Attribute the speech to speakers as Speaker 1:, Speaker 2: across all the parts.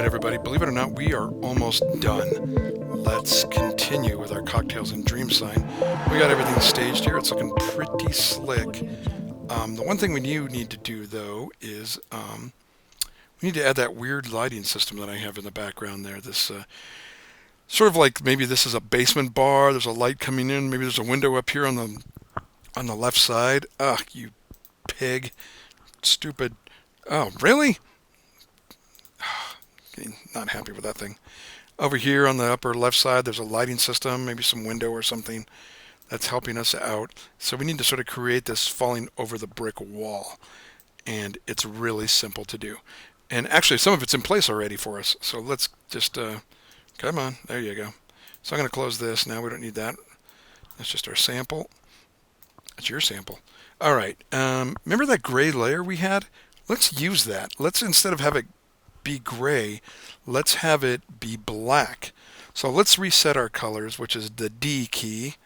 Speaker 1: right, everybody, believe it or not, we are almost done. Let's continue with our cocktails and dream sign. We got everything staged here. It's looking pretty slick. The one thing we need to do, though, is we need to add that weird lighting system that I have in the background there. This sort of like maybe this is a basement bar. There's a light coming in. Maybe there's a window up here on the left side. Ugh, you pig. Stupid. Oh, really? Not happy with that thing. Over here on the upper left side, there's a lighting system, maybe some window or something that's helping us out. So we need to sort of create this falling over the brick wall. And it's really simple to do. And actually, some of it's in place already for us. So let's just, come on, there you go. So I'm going to close this. Now we don't need that. That's just our sample. That's your sample. All right. Remember that gray layer we had? Let's use that. Let's, instead of have it be gray, let's have it be black. So let's reset our colors, which is the D key.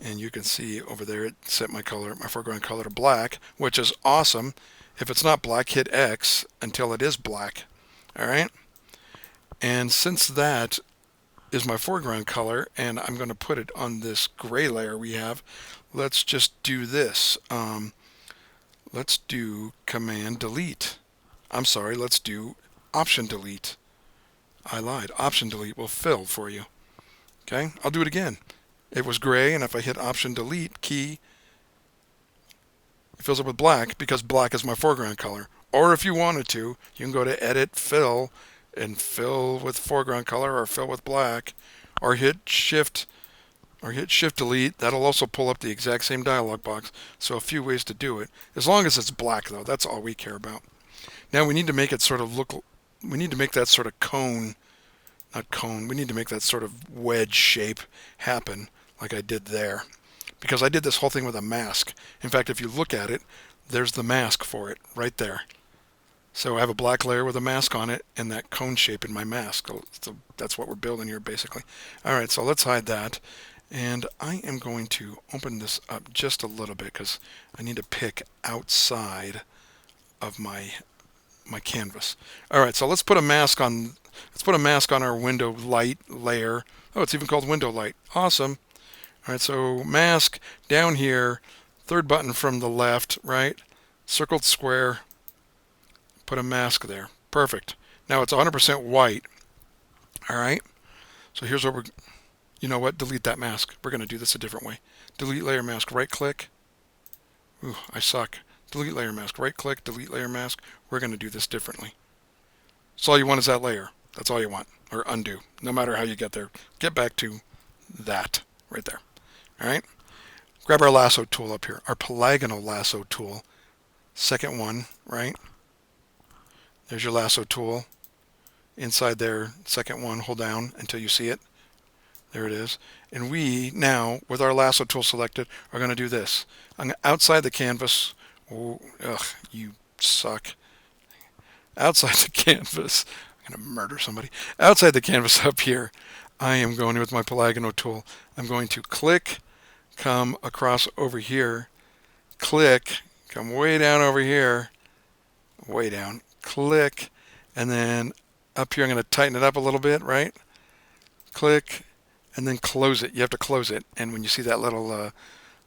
Speaker 1: And you can see over there it set my color, my foreground color to black, which is awesome. If it's not black, hit X until it is black. All right. And since that is my foreground color, and I'm going to put it on this gray layer we have, let's just do this. Let's do Command Delete. I'm sorry, let's do Option Delete. I lied. Option Delete will fill for you. Okay, I'll do it again. It was gray, and if I hit Option Delete key, it fills it with black because black is my foreground color. Or if you wanted to, you can go to Edit, Fill, and fill with foreground color or fill with black, or hit Shift Delete. That'll also pull up the exact same dialog box. So a few ways to do it. As long as it's black, though, that's all we care about. Now we need to make it sort of look. We need to make that sort of cone, not cone. We need to make that sort of wedge shape happen, like I did there, because I did this whole thing with a mask. In fact, if you look at it, there's the mask for it right there. So I have a black layer with a mask on it and that cone shape in my mask. So that's what we're building here, basically. All right, so let's hide that. And I am going to open this up just a little bit because I need to pick outside of my canvas. All right, so let's put a mask on. Let's put a mask on our window light layer. Oh, it's even called window light. Awesome. All right, so mask down here, third button from the left, right? Circled square. Put a mask there. Perfect. Now it's 100% white. All right. So here's what you know what? Delete that mask. We're going to do this a different way. Delete layer mask. Right click. Ooh, I suck. Delete layer mask. Right click. Delete layer mask. We're going to do this differently. So all you want is that layer. That's all you want. Or undo. No matter how you get there. Get back to that right there. All right. Grab our lasso tool up here. Our polygonal lasso tool. Second one, right? There's your lasso tool. Inside there, second one, hold down until you see it. There it is. And we now, with our lasso tool selected, are going to do this. Outside the canvas. Oh, ugh, you suck. Outside the canvas. I'm going to murder somebody. Outside the canvas up here, I am going with my polygonal tool. I'm going to click, come across over here, click, come way down over here, way down. Click, and then up here I'm going to tighten it up a little bit, right? Click, and then close it. You have to close it, and when you see that little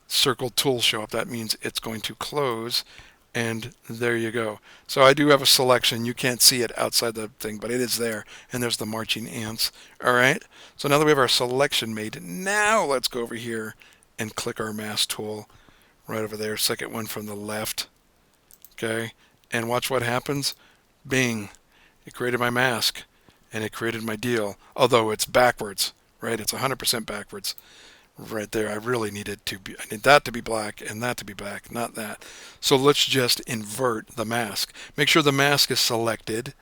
Speaker 1: circle tool show up, that means it's going to close, and there you go. So I do have a selection. You can't see it outside the thing, but it is there, and there's the marching ants. All right, so now that we have our selection made, now let's go over here and click our mask tool right over there, second one from the left. Okay, and watch what happens. Bing, it created my mask and it created my deal, although it's backwards, right? It's 100% backwards right there. I really need it to be, I need that to be black and that to be black, not that. So let's just invert the mask. Make sure the mask is selected.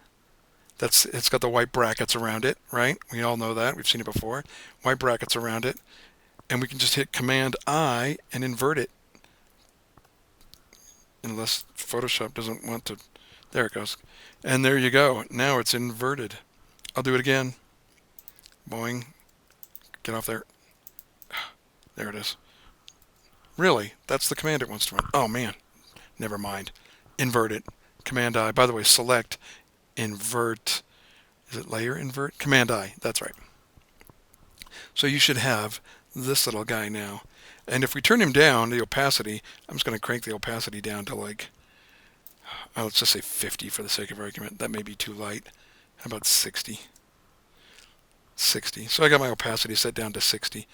Speaker 1: It's got the white brackets around it, right? We all know that. We've seen it before. White brackets around it. And we can just hit Command I and invert it. Unless Photoshop doesn't want to. There it goes. And there you go. Now it's inverted. I'll do it again. Boing. Get off there. There it is. Really? That's the command it wants to run. Oh, man. Never mind. Invert it. Command I. By the way, select, invert, Is it layer invert? Command I, that's right. So you should have this little guy now. And if we turn him down, the opacity, I'm just going to crank the opacity down to like, let's just say 50 for the sake of argument. That may be too light. How about 60? 60. So I got my opacity set down to 60.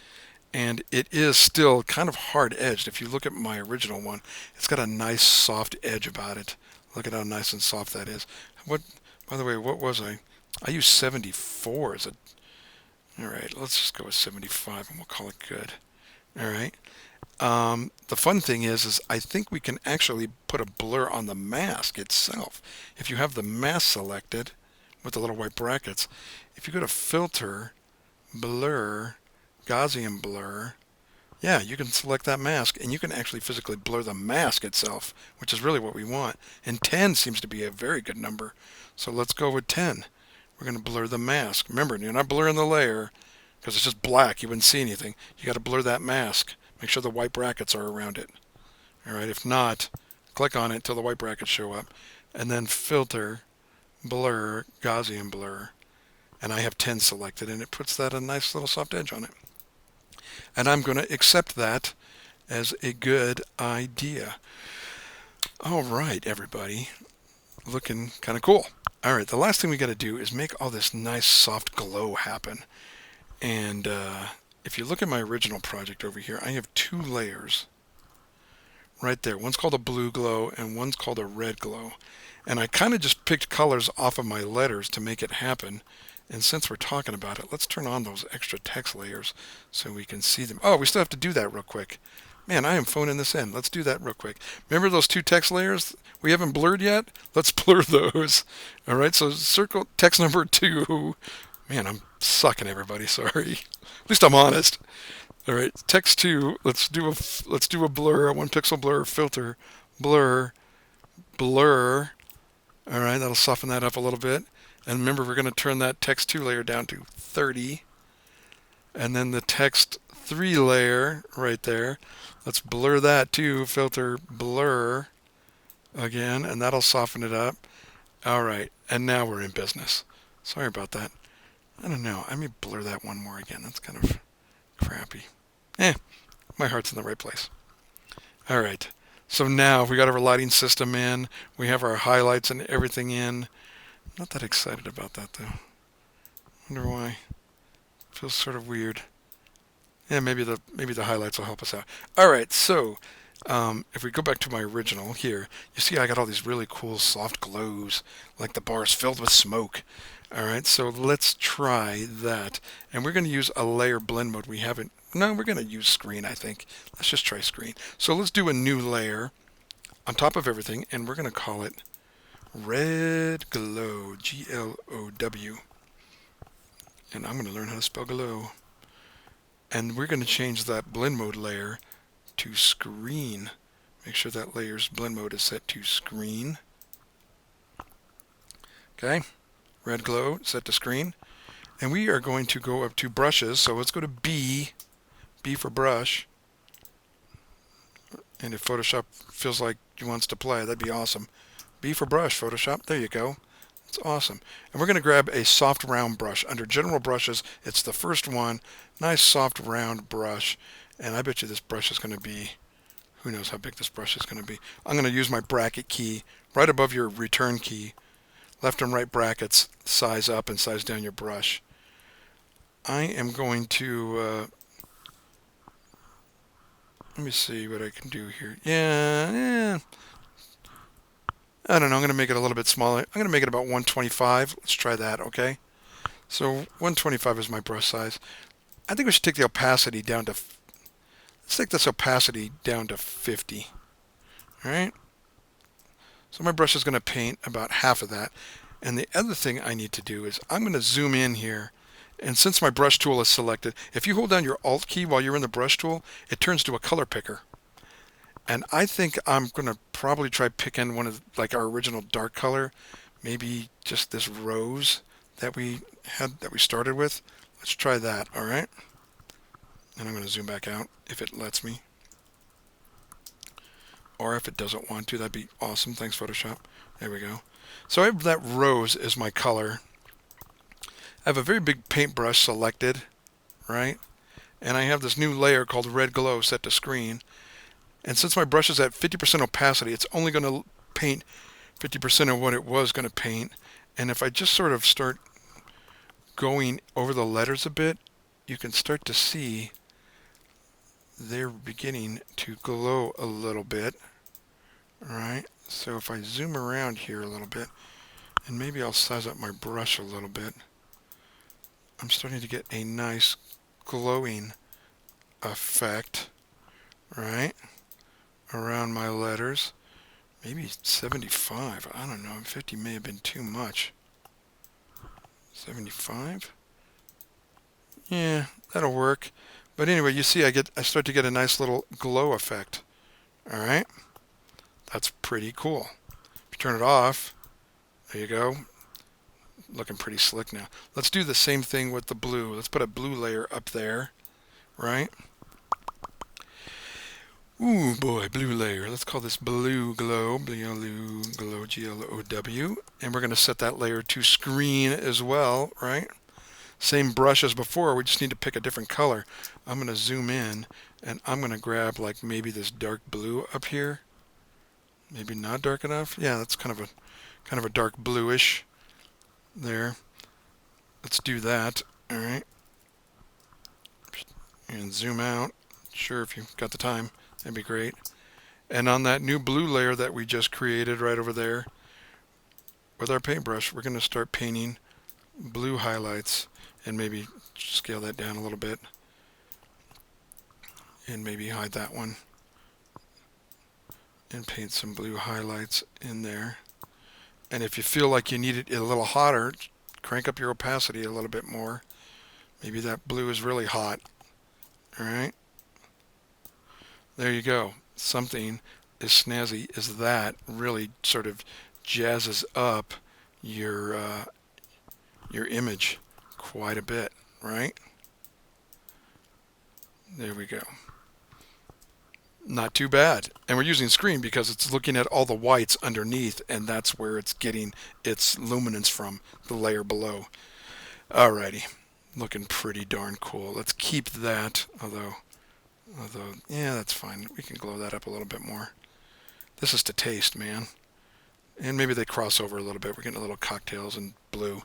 Speaker 1: And it is still kind of hard edged. If you look at my original one, it's got a nice soft edge about it. Look at how nice and soft that is. What, by the way, what was I? I used 74 as a, all right, let's just go with 75 and we'll call it good. All right. The fun thing is I think we can actually put a blur on the mask itself. If you have the mask selected with the little white brackets, if you go to Filter, Blur, Gaussian Blur, yeah, you can select that mask and you can actually physically blur the mask itself, which is really what we want. And 10 seems to be a very good number. So let's go with 10. We're going to blur the mask. Remember, you're not blurring the layer because it's just black. You wouldn't see anything. You got to blur that mask. Make sure the white brackets are around it. All right, if not, click on it until the white brackets show up. And then Filter, Blur, Gaussian Blur. And I have 10 selected, and it puts that a nice little soft edge on it. And I'm going to accept that as a good idea. All right, everybody. Looking kind of cool. All right, the last thing we got to do is make all this nice soft glow happen. And if you look at my original project over here, I have two layers right there. One's called a blue glow and one's called a red glow. And I kind of just picked colors off of my letters to make it happen. And since we're talking about it, let's turn on those extra text layers so we can see them. Oh, we still have to do that real quick. Man, I am phoning this in. Let's do that real quick. Remember those two text layers we haven't blurred yet? Let's blur those. All right, so circle text number 2. Man, I'm sucking, everybody. Sorry. At least I'm honest. All right, text 2. Let's do a blur, a 1-pixel blur filter, blur, blur. All right, that'll soften that up a little bit. And remember, we're going to turn that text 2 layer down to 30. And then the text 3 layer right there. Let's blur that too. Filter, blur again, and that'll soften it up. All right, and now we're in business. Sorry about that. I don't know. I may blur that one more again. That's kind of crappy. My heart's in the right place. All right. So now we got our lighting system in. We have our highlights and everything in. Not that excited about that though. Wonder why. Feels sort of weird. Yeah, maybe the highlights will help us out. All right. So if we go back to my original here, you see I got all these really cool soft glows, like the bar's filled with smoke. All right, so let's try that. And we're going to use a layer blend mode. We're going to use screen, I think. Let's just try screen. So let's do a new layer on top of everything, and we're going to call it Red Glow, Glow. And I'm going to learn how to spell glow. And we're going to change that blend mode layer to screen. Make sure that layer's blend mode is set to screen. Okay. Red glow set to screen. And we are going to go up to brushes. So let's go to B for brush. And if Photoshop feels like it wants to play, that'd be awesome. B for brush, Photoshop. There you go. It's awesome. And we're going to grab a soft round brush. Under general brushes, it's the first one. Nice soft round brush. And I bet you this brush is going to be, who knows how big this brush is going to be. I'm going to use my bracket key right above your return key. Left and right brackets, size up and size down your brush. I am going to, let me see what I can do here. Yeah. I don't know, I'm going to make it a little bit smaller. I'm going to make it about 125. Let's try that, okay? So 125 is my brush size. I think we should take the opacity down to, let's take this opacity down to 50. All right? So my brush is going to paint about half of that. And the other thing I need to do is I'm going to zoom in here. And since my brush tool is selected, if you hold down your Alt key while you're in the brush tool, it turns to a color picker. And I think I'm going to probably try picking one of like our original dark color, maybe just this rose that we started with. Let's try that, all right? And I'm going to zoom back out if it lets me. Or if it doesn't want to, that'd be awesome. Thanks, Photoshop. There we go. So I have that rose as my color. I have a very big paintbrush selected, right? And I have this new layer called Red Glow set to screen. And since my brush is at 50% opacity, it's only going to paint 50% of what it was going to paint. And if I just sort of start going over the letters a bit, you can start to see they're beginning to glow a little bit. All right, so if I zoom around here a little bit, and maybe I'll size up my brush a little bit, I'm starting to get a nice glowing effect, right, around my letters. Maybe 75, I don't know, 50 may have been too much. 75? Yeah, that'll work. But anyway, you see I start to get a nice little glow effect. All right? That's pretty cool. If you turn it off, there you go. Looking pretty slick now. Let's do the same thing with the blue. Let's put a blue layer up there, right? Ooh boy, blue layer. Let's call this blue glow, blue glow, Glow. And we're going to set that layer to screen as well, right? Same brush as before, we just need to pick a different color. I'm going to zoom in and I'm going to grab like maybe this dark blue up here. Maybe not dark enough. Yeah, that's kind of a dark bluish there. Let's do that. All right. And zoom out. Sure, if you've got the time, that'd be great. And on that new blue layer that we just created right over there, with our paintbrush, we're going to start painting blue highlights. And maybe scale that down a little bit. And maybe hide that one. And paint some blue highlights in there. And if you feel like you need it a little hotter, crank up your opacity a little bit more. Maybe that blue is really hot. Alright? There you go. Something as snazzy as that really sort of jazzes up your image quite a bit, right? There we go. Not too bad. And we're using screen because it's looking at all the whites underneath, and that's where it's getting its luminance from, the layer below. Alrighty. Looking pretty darn cool. Let's keep that, although, yeah, that's fine. We can glow that up a little bit more. This is to taste, man. And maybe they cross over a little bit. We're getting a little cocktails and blue.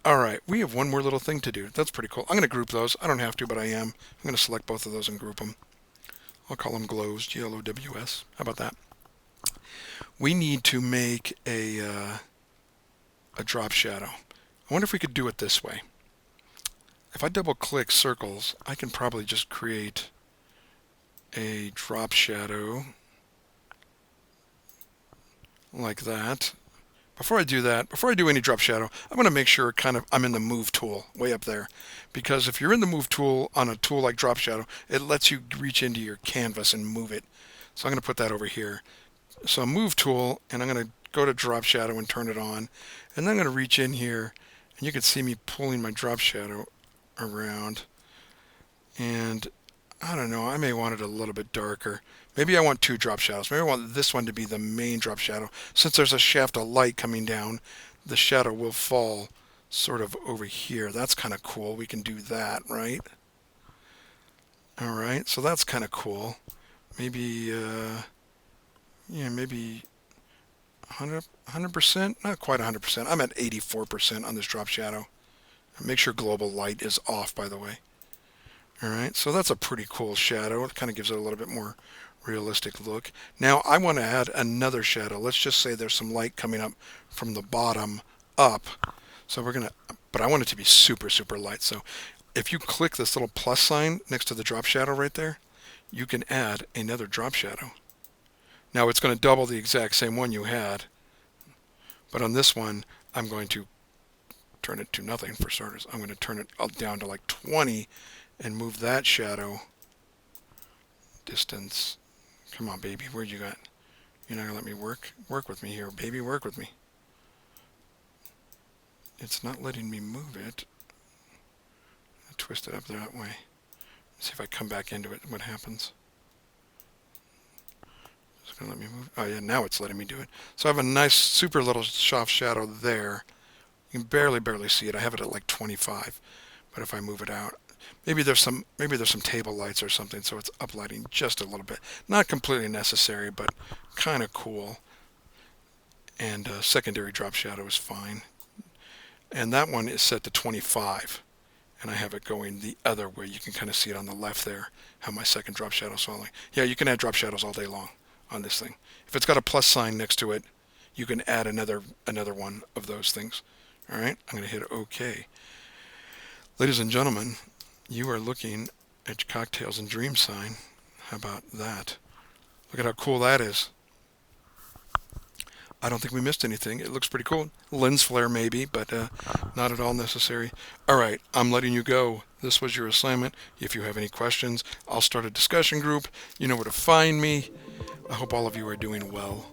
Speaker 1: Alright, we have one more little thing to do. That's pretty cool. I'm going to group those. I don't have to, but I am. I'm going to select both of those and group them. I'll call them glows, Glows. How about that? We need to make a drop shadow. I wonder if we could do it this way. If I double click circles, I can probably just create a drop shadow like that. Before I do that, before I do any drop shadow, I'm going to make sure I'm in the move tool way up there. Because if you're in the move tool on a tool like drop shadow, it lets you reach into your canvas and move it. So I'm going to put that over here. So move tool, and I'm going to go to drop shadow and turn it on. And then I'm going to reach in here, and you can see me pulling my drop shadow around. And I don't know, I may want it a little bit darker. Maybe I want two drop shadows. Maybe I want this one to be the main drop shadow. Since there's a shaft of light coming down, the shadow will fall sort of over here. That's kind of cool. We can do that, right? All right, so that's kind of cool. Maybe, yeah, maybe 100%? Not quite 100%. I'm at 84% on this drop shadow. Make sure global light is off, by the way. All right, so that's a pretty cool shadow. It kind of gives it a little bit more realistic look. Now I want to add another shadow. Let's just say there's some light coming up from the bottom up. So we're gonna, but I want it to be super, super light. So if you click this little plus sign next to the drop shadow right there, you can add another drop shadow. Now it's going to double the exact same one you had, but on this one I'm going to turn it to nothing for starters. I'm going to turn it up down to like 20 and move that shadow distance. Come on, baby, where'd you got? You're not going to let me work? Work with me here, baby, work with me. It's not letting me move it. I'll twist it up that way. See if I come back into it, what happens. It's going to let me move. Oh yeah, now it's letting me do it. So I have a nice super little soft shadow there. You You can barely see it. I have it at like 25, but if I move it out, maybe there's some table lights or something, so it's uplighting just a little bit. Not completely necessary, but kind of cool. And secondary drop shadow is fine. And that one is set to 25, and I have it going the other way. You can kind of see it on the left there, how my second drop shadow is falling. Yeah, you can add drop shadows all day long on this thing. If it's got a plus sign next to it, you can add another one of those things. All right, I'm going to hit OK. Ladies and gentlemen, you are looking at Cocktails and Dream Sign. How about that? Look at how cool that is. I don't think we missed anything. It looks pretty cool. Lens flare maybe, but not at all necessary. All right, I'm letting you go. This was your assignment. If you have any questions, I'll start a discussion group. You know where to find me. I hope all of you are doing well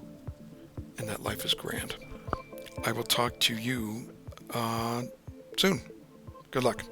Speaker 1: and that life is grand. I will talk to you soon. Good luck.